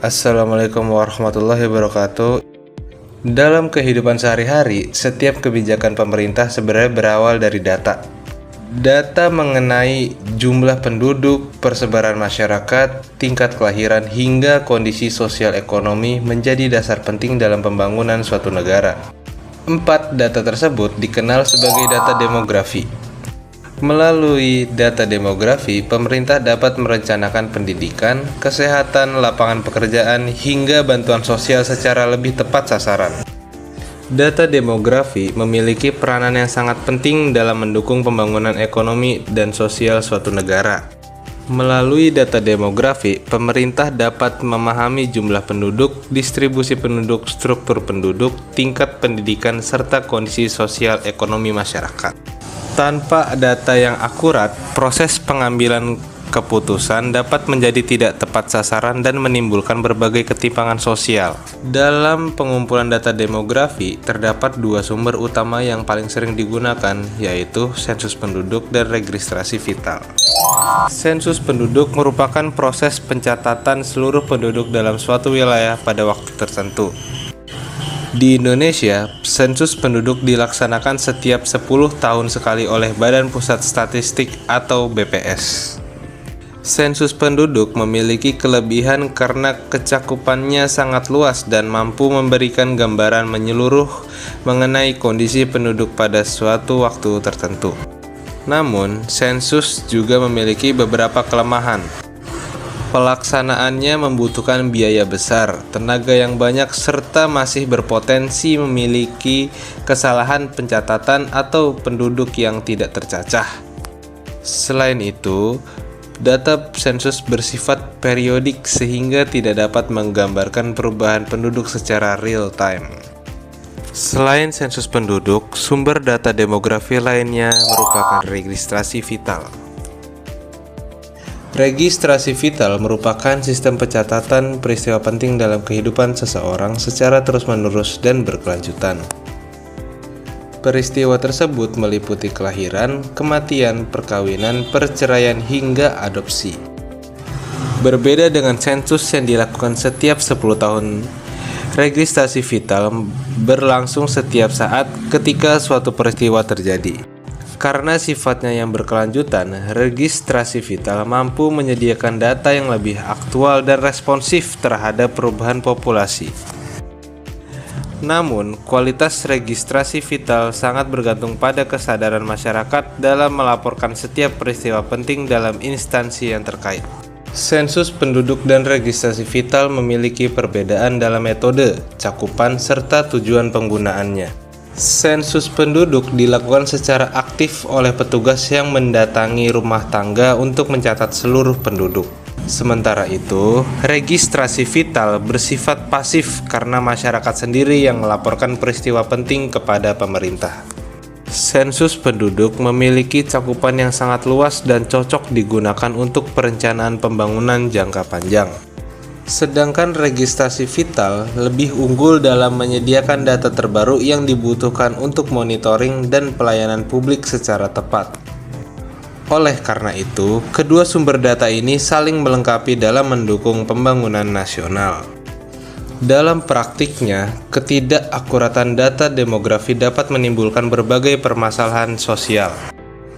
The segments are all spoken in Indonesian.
Assalamualaikum warahmatullahi wabarakatuh. Dalam kehidupan sehari-hari, setiap kebijakan pemerintah sebenarnya berawal dari data. Data mengenai jumlah penduduk, persebaran masyarakat, tingkat kelahiran, hingga kondisi sosial ekonomi menjadi dasar penting dalam pembangunan suatu negara. 4 data tersebut dikenal sebagai data demografi. Melalui data demografi, pemerintah dapat merencanakan pendidikan, kesehatan, lapangan pekerjaan, hingga bantuan sosial secara lebih tepat sasaran. Data demografi memiliki peranan yang sangat penting dalam mendukung pembangunan ekonomi dan sosial suatu negara. Melalui data demografi, pemerintah dapat memahami jumlah penduduk, distribusi penduduk, struktur penduduk, tingkat pendidikan, serta kondisi sosial ekonomi masyarakat. Tanpa data yang akurat, proses pengambilan keputusan dapat menjadi tidak tepat sasaran dan menimbulkan berbagai ketimpangan sosial. Dalam pengumpulan data demografi, terdapat 2 sumber utama yang paling sering digunakan, yaitu sensus penduduk dan registrasi vital. Sensus penduduk merupakan proses pencatatan seluruh penduduk dalam suatu wilayah pada waktu tertentu. Di Indonesia, sensus penduduk dilaksanakan setiap 10 tahun sekali oleh Badan Pusat Statistik atau BPS. Sensus penduduk memiliki kelebihan karena kecakupannya sangat luas dan mampu memberikan gambaran menyeluruh mengenai kondisi penduduk pada suatu waktu tertentu. Namun, sensus juga memiliki beberapa kelemahan. Pelaksanaannya membutuhkan biaya besar, tenaga yang banyak, serta masih berpotensi memiliki kesalahan pencatatan atau penduduk yang tidak tercacah. Selain itu, data sensus bersifat periodik sehingga tidak dapat menggambarkan perubahan penduduk secara real time. Selain sensus penduduk, sumber data demografi lainnya merupakan registrasi vital. Registrasi vital merupakan sistem pencatatan peristiwa penting dalam kehidupan seseorang secara terus-menerus dan berkelanjutan. Peristiwa tersebut meliputi kelahiran, kematian, perkawinan, perceraian, hingga adopsi. Berbeda dengan sensus yang dilakukan setiap 10 tahun, registrasi vital berlangsung setiap saat ketika suatu peristiwa terjadi. Karena sifatnya yang berkelanjutan, registrasi vital mampu menyediakan data yang lebih aktual dan responsif terhadap perubahan populasi. Namun, kualitas registrasi vital sangat bergantung pada kesadaran masyarakat dalam melaporkan setiap peristiwa penting dalam instansi yang terkait. Sensus penduduk dan registrasi vital memiliki perbedaan dalam metode, cakupan, serta tujuan penggunaannya. Sensus penduduk dilakukan secara aktif oleh petugas yang mendatangi rumah tangga untuk mencatat seluruh penduduk. Sementara itu, registrasi vital bersifat pasif karena masyarakat sendiri yang melaporkan peristiwa penting kepada pemerintah. Sensus penduduk memiliki cakupan yang sangat luas dan cocok digunakan untuk perencanaan pembangunan jangka panjang. Sedangkan registrasi vital lebih unggul dalam menyediakan data terbaru yang dibutuhkan untuk monitoring dan pelayanan publik secara tepat. Oleh karena itu, kedua sumber data ini saling melengkapi dalam mendukung pembangunan nasional. Dalam praktiknya, ketidakakuratan data demografi dapat menimbulkan berbagai permasalahan sosial.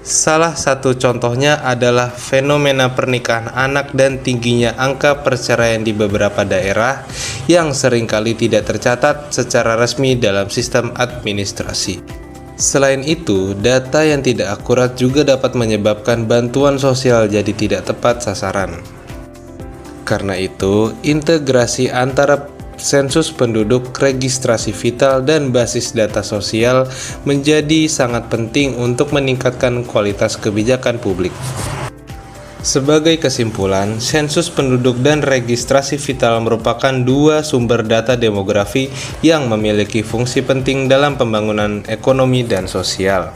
Salah satu contohnya adalah fenomena pernikahan anak dan tingginya angka perceraian di beberapa daerah yang seringkali tidak tercatat secara resmi dalam sistem administrasi. Selain itu, data yang tidak akurat juga dapat menyebabkan bantuan sosial jadi tidak tepat sasaran. Karena itu, integrasi antara sensus penduduk, registrasi vital, dan basis data sosial menjadi sangat penting untuk meningkatkan kualitas kebijakan publik. Sebagai kesimpulan, sensus penduduk dan registrasi vital merupakan 2 sumber data demografi yang memiliki fungsi penting dalam pembangunan ekonomi dan sosial.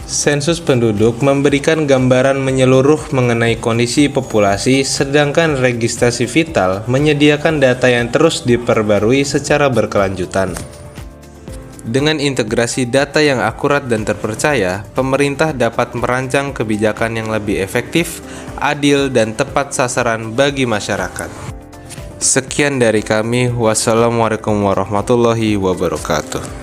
Sensus penduduk memberikan gambaran menyeluruh mengenai kondisi populasi, sedangkan registrasi vital menyediakan data yang terus diperbarui secara berkelanjutan. Dengan integrasi data yang akurat dan terpercaya, pemerintah dapat merancang kebijakan yang lebih efektif, adil, dan tepat sasaran bagi masyarakat. Sekian dari kami. Wassalamualaikum warahmatullahi wabarakatuh.